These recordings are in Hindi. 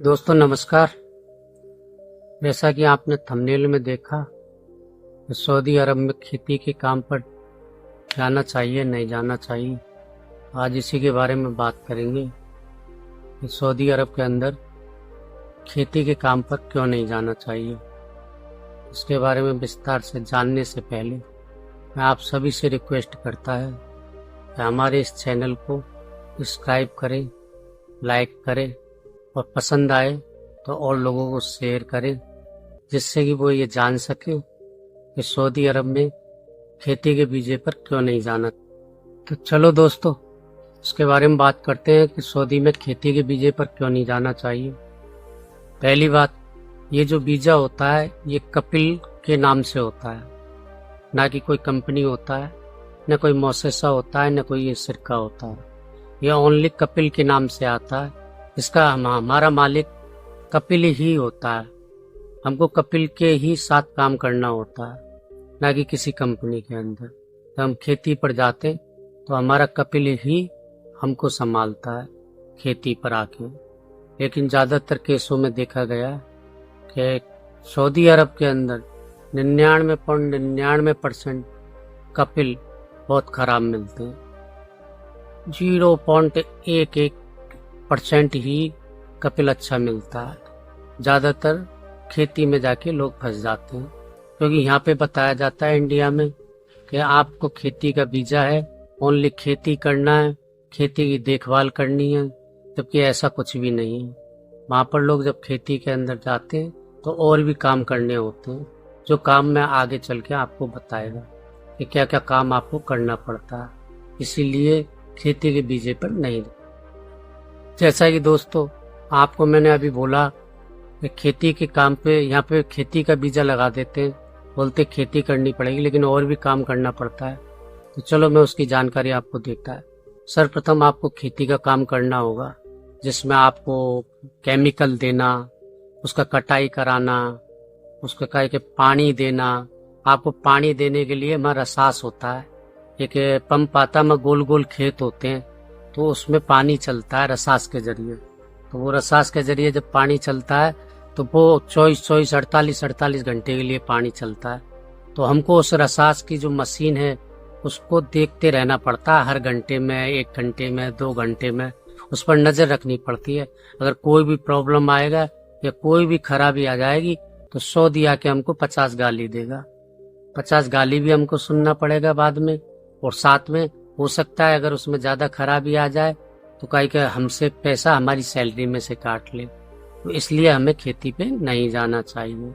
दोस्तों नमस्कार। जैसा कि आपने थंबनेल में देखा कि सऊदी अरब में खेती के काम पर जाना चाहिए नहीं जाना चाहिए, आज इसी के बारे में बात करेंगे कि सऊदी अरब के अंदर खेती के काम पर क्यों नहीं जाना चाहिए। इसके बारे में विस्तार से जानने से पहले मैं आप सभी से रिक्वेस्ट करता है कि हमारे इस चैनल को सब्सक्राइब करें, लाइक करें और पसंद आए तो और लोगों को शेयर करें, जिससे कि वो ये जान सके कि सऊदी अरब में खेती के वीजे पर क्यों नहीं जाना। तो चलो दोस्तों, इसके बारे में बात करते हैं कि सऊदी में खेती के वीजे पर क्यों नहीं जाना चाहिए। पहली बात, ये जो वीजा होता है ये कपिल के नाम से होता है, ना कि कोई कंपनी होता है, न कोई मौसेसा होता है, न कोई ये सिरका होता है। ये ओनली कपिल के नाम से आता है। इसका हमारा मालिक कपिल ही होता है। हमको कपिल के ही साथ काम करना होता है, ना कि किसी कंपनी के अंदर। जब हम खेती पर जाते तो हमारा कपिल ही हमको संभालता है खेती पर आके। लेकिन ज़्यादातर केसों में देखा गया कि सऊदी अरब के अंदर 99.99% कपिल बहुत खराब मिलते हैं। 0.11% ही कपिल अच्छा मिलता है। ज़्यादातर खेती में जाके लोग फंस जाते हैं, क्योंकि यहाँ पे बताया जाता है इंडिया में कि आपको खेती का वीजा है, ओनली खेती करना है, खेती की देखभाल करनी है, जबकि ऐसा कुछ भी नहीं है। वहाँ पर लोग जब खेती के अंदर जाते हैं तो और भी काम करने होते हैं, जो काम मैं आगे चल के आपको बताएगा कि क्या क्या काम आपको करना पड़ता है। इसीलिए खेती के वीजे पर नहीं। जैसा कि दोस्तों आपको मैंने अभी बोला कि खेती के काम पे यहाँ पे खेती का वीजा लगा देते हैं, बोलते खेती करनी पड़ेगी, लेकिन और भी काम करना पड़ता है। तो चलो मैं उसकी जानकारी आपको देता है। सर्वप्रथम आपको खेती का काम करना होगा, जिसमें आपको केमिकल देना, उसका कटाई कराना, उसका कह के पानी देना। आपको पानी देने के लिए हमारा रसास होता है, एक पंप आता में, गोल गोल खेत होते हैं, तो उसमें पानी चलता है रसास के जरिए। तो वो रसास के जरिए जब पानी चलता है तो वो 48 घंटे के लिए पानी चलता है। तो हमको उस रसास की जो मशीन है उसको देखते रहना पड़ता है, हर घंटे में, 1 घंटे में, 2 घंटे में उस पर नजर रखनी पड़ती है। अगर कोई भी प्रॉब्लम आएगा या कोई भी खराबी आ जाएगी तो सऊदी आके हमको 50 गाली देगा। 50 गाली भी हमको सुनना पड़ेगा बाद में। और साथ में हो सकता है अगर उसमें ज्यादा खराबी आ जाए तो कहीं का हमसे पैसा हमारी सैलरी में से काट ले। तो इसलिए हमें खेती पे नहीं जाना चाहिए।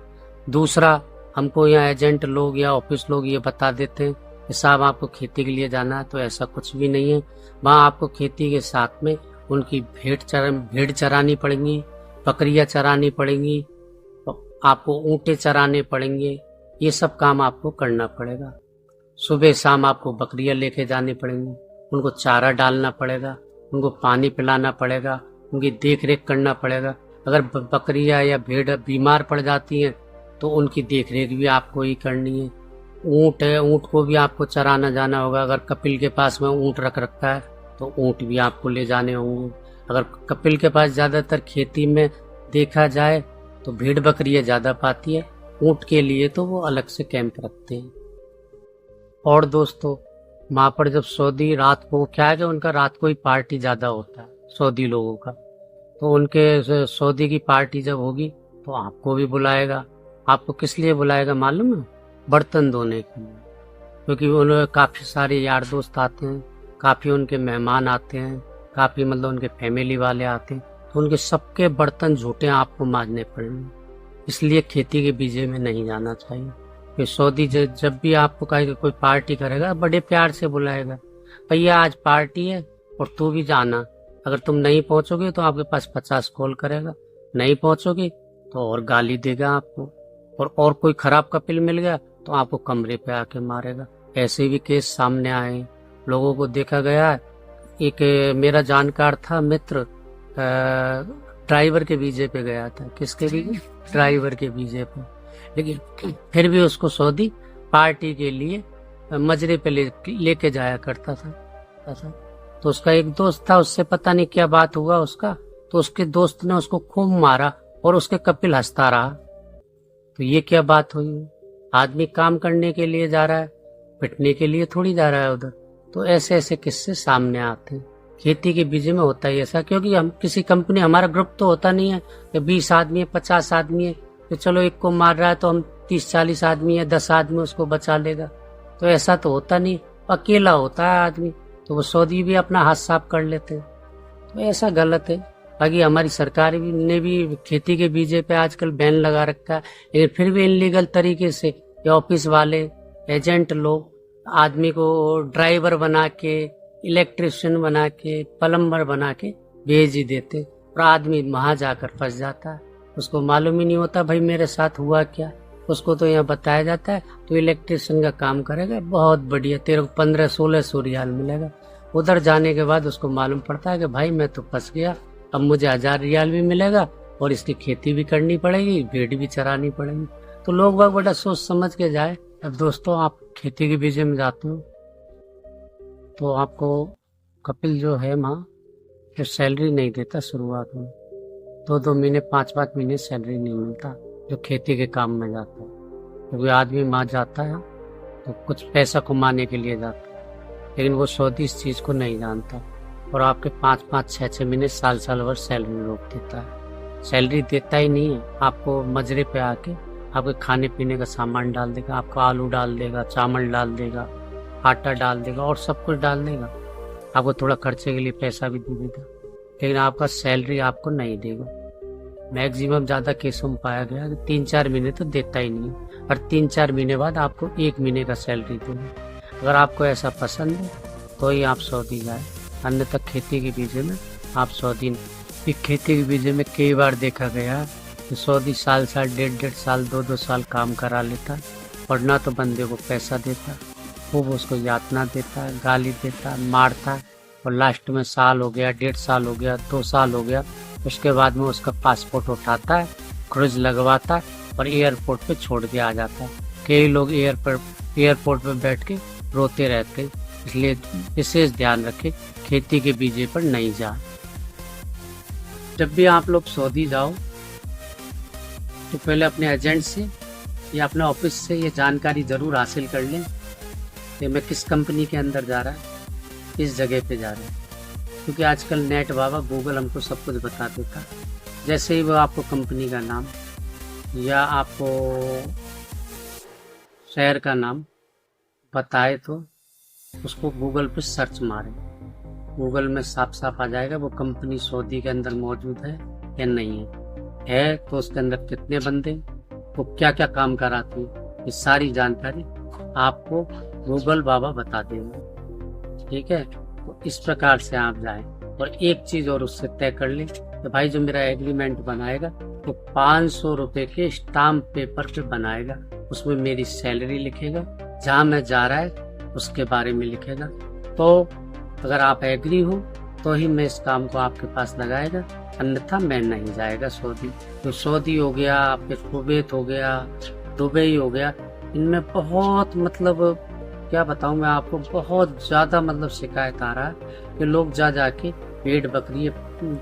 दूसरा, हमको यहाँ एजेंट लोग या ऑफिस लोग ये बता देते हैं कि साहब आपको खेती के लिए जाना है, तो ऐसा कुछ भी नहीं है। वहाँ आपको खेती के साथ में उनकी भेड़ चरानी पड़ेंगी, बकरियां चरानी पड़ेंगी, आपको ऊँटे चराने पड़ेंगे। ये सब काम आपको करना पड़ेगा। सुबह शाम आपको बकरियां लेके जानी पड़ेंगी, उनको चारा डालना पड़ेगा, उनको पानी पिलाना पड़ेगा, उनकी देख रेख करना पड़ेगा। अगर बकरियां या भेड़ बीमार पड़ जाती हैं तो उनकी देख रेख भी आपको ही करनी है। ऊँट है, ऊँट को भी आपको चराना जाना होगा। अगर कपिल के पास में ऊँट रख रखा है तो ऊँट भी आपको ले जाने होंगे। अगर कपिल के पास ज्यादातर खेती में देखा जाए तो भेड़ बकरियां ज्यादा पाती है, ऊँट के लिए तो वो अलग से कैंप रखते हैं। और दोस्तों वहाँ पर जब सऊदी रात को, क्या है कि उनका रात को ही पार्टी ज्यादा होता है सऊदी लोगों का, तो उनके सऊदी की पार्टी जब होगी तो आपको भी बुलाएगा। आपको किस लिए बुलाएगा मालूम है? बर्तन धोने के लिए, क्योंकि उन्हें काफी सारे यार दोस्त आते हैं, काफी उनके मेहमान आते हैं, काफी मतलब उनके फैमिली वाले आते हैं, तो उनके सबके बर्तन झूठे आपको मांजने पड़ेंगे। इसलिए खेती के वीजे में नहीं जाना चाहिए। कि सऊदी जब भी आपको कहेगा कोई पार्टी करेगा, बड़े प्यार से बुलाएगा, भैया आज पार्टी है और तू भी जाना। अगर तुम नहीं पहुंचोगे तो आपके पास 50 कॉल करेगा, नहीं पहुंचोगे तो और गाली देगा आपको। और कोई खराब कपिल मिल गया तो आपको कमरे पे आके मारेगा। ऐसे भी केस सामने आए, लोगों को देखा गया। एक मेरा जानकार था मित्र, ड्राइवर के वीजे पे गया था। किसके वीजे? ड्राइवर के वीजे पे। लेकिन फिर भी उसको सऊदी पार्टी के लिए मजरे पे लेके जाया करता था। तो उसका एक दोस्त था, उससे पता नहीं क्या बात हुआ उसका, तो उसके दोस्त ने उसको खूब मारा और उसके कपिल हंसता रहा। तो ये क्या बात हुई? आदमी काम करने के लिए जा रहा है, पिटने के लिए थोड़ी जा रहा है उधर। तो ऐसे ऐसे किस्से सामने आते हैं। खेती के बीजे में होता ही ऐसा, क्योंकि हम किसी कंपनी, हमारा ग्रुप तो होता नहीं है कि 20 आदमी है, 50 आदमी है, तो चलो एक को मार रहा है तो हम 30-40 आदमी है, 10 आदमी उसको बचा लेगा। तो ऐसा तो होता नहीं, अकेला होता है आदमी। तो वो सऊदी भी अपना हाथ साफ कर लेते हैं। तो ऐसा गलत है। बाकी हमारी सरकार ने भी खेती के बीजे पे आजकल बैन लगा रखा है, लेकिन फिर भी इनलीगल तरीके से ये ऑफिस वाले एजेंट लोग आदमी को ड्राइवर बना के, इलेक्ट्रिशियन बना के, प्लम्बर बना के भेज ही देते, और आदमी वहां जाकर फंस जाता है। उसको मालूम ही नहीं होता भाई मेरे साथ हुआ क्या। उसको तो यहाँ बताया जाता है तो इलेक्ट्रिशियन का काम करेगा, बहुत बढ़िया, तेरे को 1500-1600 रियाल मिलेगा। उधर जाने के बाद उसको मालूम पड़ता है कि भाई मैं तो फंस गया, अब मुझे 1000 रियाल भी मिलेगा और इसकी खेती भी करनी पड़ेगी, भेड़ भी चरानी पड़ेगी। तो लोग बाग बड़ा सोच समझ के जाए। अब दोस्तों, आप खेती के बीजे में जाते हो तो आपको कपिल जो है वहाँ फिर सैलरी नहीं देता शुरुआत में। 2-2 महीने, 5-5 महीने सैलरी नहीं मिलता जो खेती के काम में जाता है। क्योंकि आदमी वहाँ जाता है तो कुछ पैसा कमाने के लिए जाता है, लेकिन वो सऊदी इस चीज़ को नहीं जानता और आपके 5-5, 6-6 महीने, साल भर सैलरी रोक देता है। सैलरी देता ही नहीं है, आपको मजरे पे आके आपके खाने पीने का सामान डाल देगा, आपको आलू डाल देगा, चावल डाल देगा, आटा डाल देगा और सब कुछ डाल देगा। आपको थोड़ा खर्चे के लिए पैसा भी दे देगा, लेकिन आपका सैलरी आपको नहीं देगा। मैक्सिमम ज़्यादा केसों में पाया गया कि 3-4 महीने तो देता ही नहीं है, और 3-4 महीने बाद आपको 1 महीने का सैलरी देगा। अगर आपको ऐसा पसंद है तो ही आप सऊदी जाए, अन्यथा खेती के बीजे में आप सऊदी नहीं। खेती के बीजे में कई बार देखा गया कि सऊदी साल 1.5 साल, 2-2 साल काम करा लेता और ना तो बंदे को पैसा देता, खूब उसको यातना देता है, गाली देता है, मारता है, और लास्ट में साल हो गया, 1.5 साल हो गया, 2 साल हो गया, उसके बाद में उसका पासपोर्ट उठाता है, क्रूज लगवाता है और एयरपोर्ट पे छोड़ के आ जाता है। कई लोग एयरपोर्ट पे बैठ के रोते रहते हैं। इसलिए विशेष ध्यान रखें, खेती के बीजे पर नहीं जाए। जब भी आप लोग सऊदी जाओ तो पहले अपने एजेंट से या अपने ऑफिस से ये जानकारी जरूर हासिल कर लें कि मैं किस कंपनी के अंदर जा रहा है, किस जगह पे जा रहा है। क्योंकि आजकल नेट बाबा, गूगल हमको सब कुछ बता देता। जैसे ही वो आपको कंपनी का नाम या आपको शहर का नाम बताए तो उसको गूगल पे सर्च मारें। गूगल में साफ साफ आ जाएगा वो कंपनी सऊदी के अंदर मौजूद है या नहीं है तो उसके अंदर कितने बंदे, वो क्या क्या काम कराते हैं, ये सारी जानकारी आपको गूगल बाबा बता देंगे। ठीक है, तो इस प्रकार से आप जाएं। और एक चीज और उससे तय कर लें कि भाई जो मेरा एग्रीमेंट बनाएगा वो 500 रुपए के स्टाम्प पेपर पे बनाएगा, उसमें मेरी सैलरी लिखेगा, जहाँ मैं जा रहा है उसके बारे में लिखेगा। तो अगर आप एग्री हो तो ही मैं इस काम को आपके पास लगाएगा, अन्यथा मैं नहीं जाएगा सऊदी। तो सऊदी हो गया, आपके कुवैत हो गया, दुबई हो गया, इनमें बहुत मतलब क्या बताऊं मैं आपको, बहुत ज्यादा मतलब शिकायत आ रहा है कि लोग जा जाके भेड़ बकरी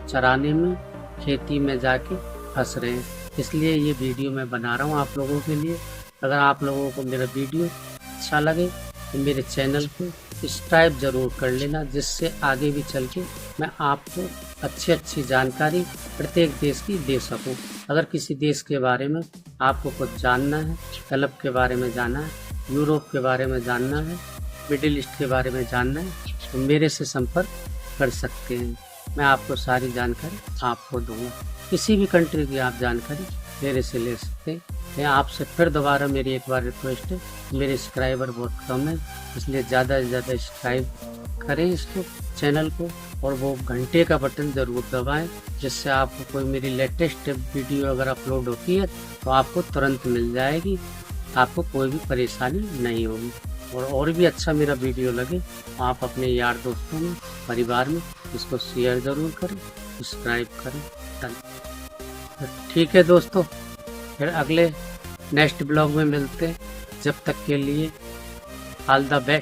चराने में, खेती में जाके फंस रहे हैं। इसलिए ये वीडियो मैं बना रहा हूँ आप लोगों के लिए। अगर आप लोगों को मेरा वीडियो अच्छा लगे तो मेरे चैनल को सब्सक्राइब जरूर कर लेना, जिससे आगे भी चल के मैं आपको अच्छी जानकारी प्रत्येक देश की दे सकूं। अगर किसी देश के बारे में आपको कुछ जानना है, गल्फ के बारे में जानना है, यूरोप के बारे में जानना है, मिडिल ईस्ट के बारे में जानना है, तो मेरे से संपर्क कर सकते हैं। मैं आपको सारी जानकारी आपको दूंगा। किसी भी कंट्री की आप जानकारी मेरे से ले सकते हैं। मैं आपसे फिर दोबारा मेरी एक बार रिक्वेस्ट है, मेरे सब्सक्राइबर बहुत कम है, इसलिए ज़्यादा से ज़्यादा सब्सक्राइब करें इसको, चैनल को, और वो घंटे का बटन ज़रूर दबाएं, जिससे आपको कोई मेरी लेटेस्ट वीडियो अगर अपलोड होती है तो आपको तुरंत मिल जाएगी, आपको कोई भी परेशानी नहीं होगी। और भी अच्छा मेरा वीडियो लगे तो आप अपने यार दोस्तों में, परिवार में इसको शेयर ज़रूर करें, सब्सक्राइब करें। तो ठीक है दोस्तों, फिर अगले नेक्स्ट ब्लॉग में मिलते हैं। जब तक के लिए ऑल द बेस्ट।